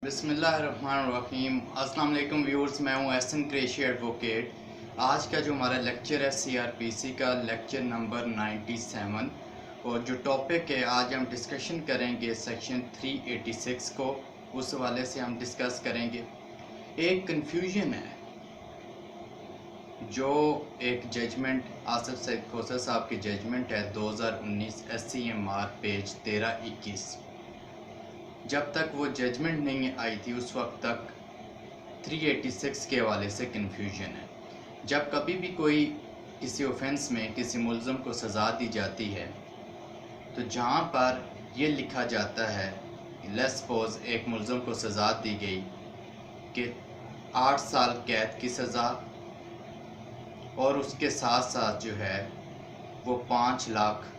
बिस्मिल्लाहिर्रहमानिर्रहीम। अस्सलाम वालेकुम व्यूअर्स, मैं हूं एहसन कुरैशी एडवोकेट। आज का जो हमारा लेक्चर है सीआरपीसी का लेक्चर नंबर 97 और जो टॉपिक है आज हम डिस्कशन करेंगे सेक्शन 386 को। उस हवाले से हम डिस्कस करेंगे। एक कन्फ्यूजन है जो एक जजमेंट आसिफ सईद खोसर साहब की जजमेंट है 2019 SCMR पेज 1321। जब तक वो जजमेंट नहीं आई थी उस वक्त तक 386 के हवाले से कन्फ्यूजन है। जब कभी भी कोई किसी ऑफेंस में किसी मुल्ज़म को सज़ा दी जाती है तो जहाँ पर ये लिखा जाता है, लेट्स सपोज एक मुल्ज़म को सज़ा दी गई कि 8 साल कैद की सज़ा और उसके साथ साथ जो है वो 5 लाख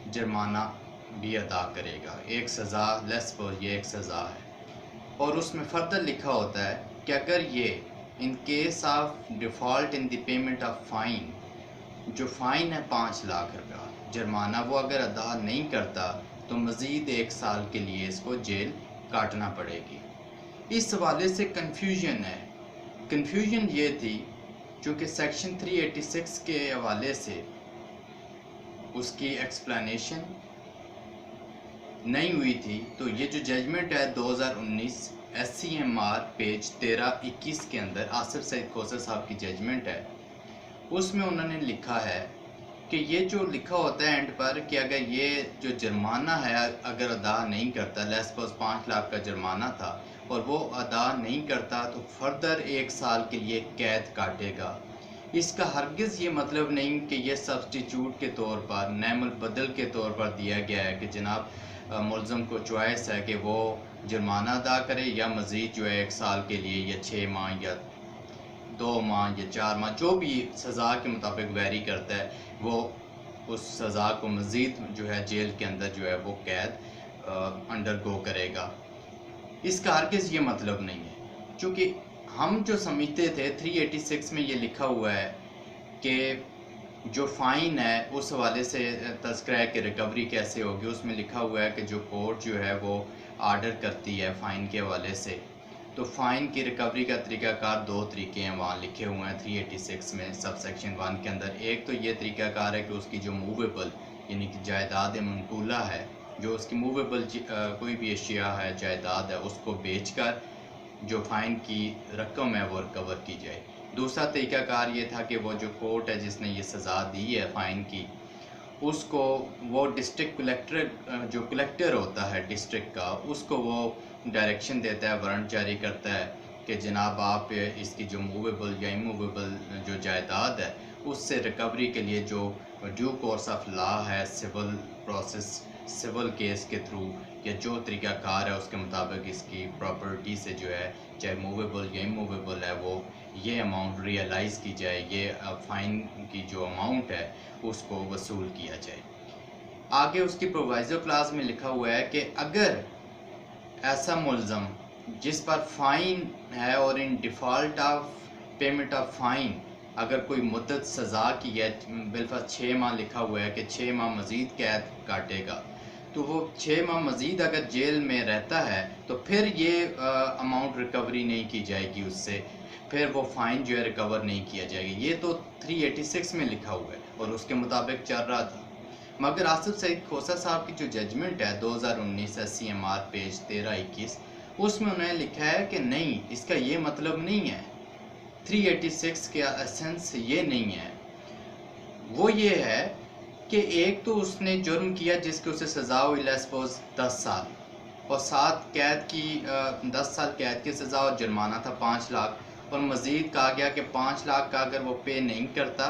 जुर्माना भी अदा करेगा। एक सज़ा, लेट्स सपोज ये एक सज़ा है और उसमें फर्दर लिखा होता है कि अगर ये in case of default in the payment of fine, जो फ़ाइन है 5 लाख रुपया जुर्माना, वो अगर अदा नहीं करता तो मज़ीद 1 साल के लिए इसको जेल काटना पड़ेगी। इस हवाले से कन्फ्यूजन है। कन्फ्यूजन ये थी चूँकि सेक्शन 386 के हवाले से उसकी एक्सप्लेनेशन नहीं हुई थी, तो ये जो जजमेंट है 2019 SCMR पेज 1321 के अंदर आसिफ सईद खोसर साहब की जजमेंट है, उसमें उन्होंने लिखा है कि ये जो लिखा होता है एंड पर कि अगर ये जो जुर्माना है अगर अदा नहीं करता, लेट्स सपोज 5 लाख का जुर्माना था और वो अदा नहीं करता तो फर्दर 1 साल के लिए कैद काटेगा। इसका हरगिज़ ये मतलब नहीं कि ये सब्स्टिट्यूट के तौर पर, नेमल बदल के तौर पर दिया गया है कि जनाब मुल्ज़म को चॉइस है कि वो जुर्माना अदा करे या मज़ीद जो है 1 साल के लिए या 6 माह या 2 माह या 4 माह, जो भी सज़ा के मुताबिक वेरी करता है, वो उस सज़ा को मज़ीद जो है जेल के अंदर जो है वो कैद अंडरगो करेगा। इसका हरगिज़ ये मतलब नहीं है, क्योंकि हम जो समझते थे 386 में ये लिखा हुआ है कि जो फ़ाइन है उस हवाले से तज़किरा है कि रिकवरी कैसे होगी। उसमें लिखा हुआ है कि जो कोर्ट जो है वो आर्डर करती है फ़ाइन के हवाले से, तो फ़ाइन की रिकवरी का तरीक़ाकार 2 तरीके हैं वहाँ लिखे हुए हैं 386 में सब सेक्शन 1 के अंदर। एक तो ये तरीक़ाकार है कि उसकी जो मूवेबल यानी कि जायदाद मनकूला है, जो उसकी मूवेबल कोई भी अशिया है, जायदाद है, उसको बेचकर जो फ़ाइन की रकम है वो रिकवर की जाए। दूसरा तरीक़ाकार ये था कि वो जो कोर्ट है जिसने ये सज़ा दी है फ़ाइन की, उसको वो डिस्ट्रिक्ट कलेक्टर जो कलेक्टर होता है डिस्ट्रिक्ट का, उसको वो डायरेक्शन देता है, वारंट जारी करता है कि जनाब आप इसकी जो मूवेबल या इमूवेबल जो जायदाद है उससे रिकवरी के लिए जो ड्यू कोर्स ऑफ लॉ है, सिविल प्रोसेस, सिविल केस के थ्रू या जो तरीक़ाकार है उसके मुताबिक इसकी प्रॉपर्टी से जो है चाहे मूवेबल या इमूवेबल है वो ये अमाउंट रियलाइज़ की जाए, ये फ़ाइन की जो अमाउंट है उसको वसूल किया जाए। आगे उसकी प्रोवाइज़ो क्लास में लिखा हुआ है कि अगर ऐसा मुल्ज़म जिस पर फ़ाइन है और in default of payment of fine अगर कोई मुद्दत सज़ा की है, बिलफ़र्ज़ 6 माह लिखा हुआ है कि 6 माह मज़ीद कैद काटेगा, तो वो 6 माह मज़ीद अगर जेल में रहता है तो फिर ये अमाउंट रिकवरी नहीं की जाएगी उससे, फिर वो फ़ाइन जो है रिकवर नहीं किया जाएगा। ये तो 386 में लिखा हुआ है और उसके मुताबिक चल रहा था। मगर आसिफ सईद खोसर साहब की जो जजमेंट है 2019 SCMR पेज 1321, उसमें उन्होंने लिखा है कि नहीं, इसका ये मतलब नहीं है, 386 का एसेंस ये नहीं है। वो ये है कि एक तो उसने जुर्म किया जिसकी उसे सज़ा हुई लेट्स सपोज 10 साल और 7 कैद की 10 साल कैद की सज़ा और जुर्माना था 5 लाख, और मज़ीद कहा गया कि 5 लाख का अगर वो पे नहीं करता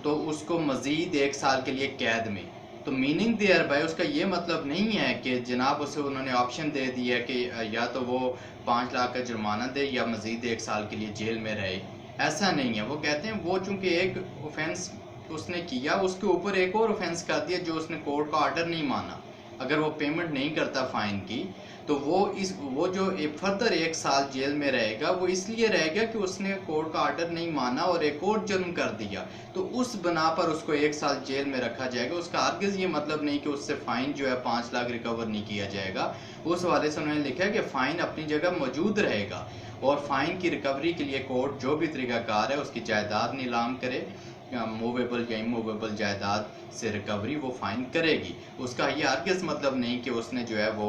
तो उसको मज़ीद 1 साल के लिए कैद में। तो मीनिंग देयर बाय उसका ये मतलब नहीं है कि जनाब उसे उन्होंने ऑप्शन दे दिया कि या तो वो 5 लाख का जुर्माना दे या मज़ीद 1 साल के लिए जेल में रहे। ऐसा नहीं है। वो कहते हैं वो चूँकि एक ऑफेंस उसने किया उसके ऊपर एक और ऑफेंस कर दिया जो उसने कोर्ट का ऑर्डर नहीं माना। अगर वो पेमेंट नहीं करता फ़ाइन की तो वो जो फर्दर 1 साल जेल में रहेगा, वो इसलिए रहेगा कि उसने कोर्ट का आर्डर नहीं माना और एक और जुर्म कर दिया, तो उस बना पर उसको 1 साल जेल में रखा जाएगा। उसका हरगिज़ ये मतलब नहीं कि उससे फ़ाइन जो है 5 लाख रिकवर नहीं किया जाएगा। उस हवाले से उन्होंने लिखा है कि फ़ाइन अपनी जगह मौजूद रहेगा और फ़ाइन की रिकवरी के लिए कोर्ट जो भी तरीक़ाकार है उसकी जायदाद नीलाम करे, मूवेबल या इमूवेबल जायदाद से रिकवरी वो फ़ाइन करेगी। उसका ये हरगिज़ मतलब नहीं कि उसने जो है वो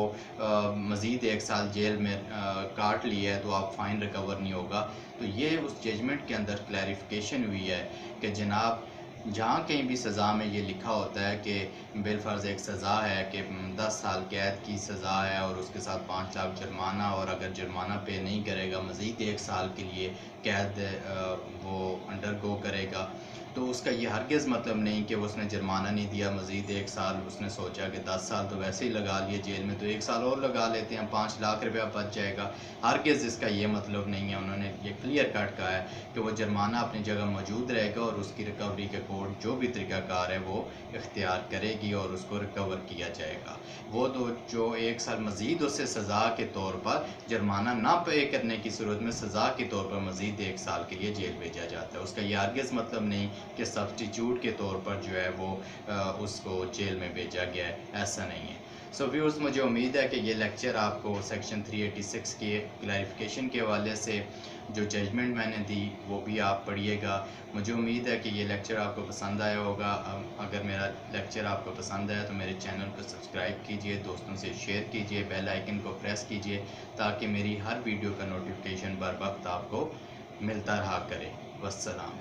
मज़ीद 1 साल जेल में काट लिया है तो आप फ़ाइन रिकवर नहीं होगा। तो ये उस जजमेंट के अंदर क्लैरिफिकेशन हुई है कि जनाब जहाँ कहीं भी सज़ा में ये लिखा होता है कि बिलफ़र्ज़ एक सज़ा है कि 10 साल कैद की सज़ा है और उसके साथ 5 लाख जुर्माना, और अगर जुर्माना पे नहीं करेगा मज़ीद 1 साल के लिए कैद वो अंडरगो करेगा, तो उसका ये हरगिज़ मतलब नहीं कि उसने जुर्माना नहीं दिया, मज़ीद 1 साल उसने सोचा कि 10 साल तो वैसे ही लगा लिए जेल में, तो 1 साल और लगा लेते हैं, 5 लाख रुपया बच जाएगा। हरगिज़ इसका ये मतलब नहीं है। उन्होंने ये क्लियर कट कहा है कि वो जुर्माना अपनी जगह मौजूद रहेगा और उसकी रिकवरी के कोर्ट जो भी तरीक़ाकार है वो इख्तियार करेगी और उसको रिकवर किया जाएगा। वो तो जो 1 साल मज़ीद उससे सज़ा के तौर पर जुर्माना ना पे करने की सूरत में सज़ा के तौर पर मज़ीद 1 साल के लिए जेल भेजा जाता है। उसका ये हरगिज़ मतलब नहीं कि सब्स्टिट्यूट के तौर पर जो है वो उसको जेल में भेजा गया है, ऐसा नहीं है। सो व्यूअर्स, मुझे उम्मीद है कि ये लेक्चर आपको सेक्शन 386 के क्लैरिफिकेशन के हवाले से जो जजमेंट मैंने दी वो भी आप पढ़िएगा। मुझे उम्मीद है कि ये लेक्चर आपको पसंद आया होगा। अगर मेरा लेक्चर आपको पसंद आया तो मेरे चैनल को सब्सक्राइब कीजिए, दोस्तों से शेयर कीजिए, बेल आइकन को प्रेस कीजिए ताकि मेरी हर वीडियो का नोटिफिकेशन बर वक्त आपको मिलता रहा करे। वस्सलाम।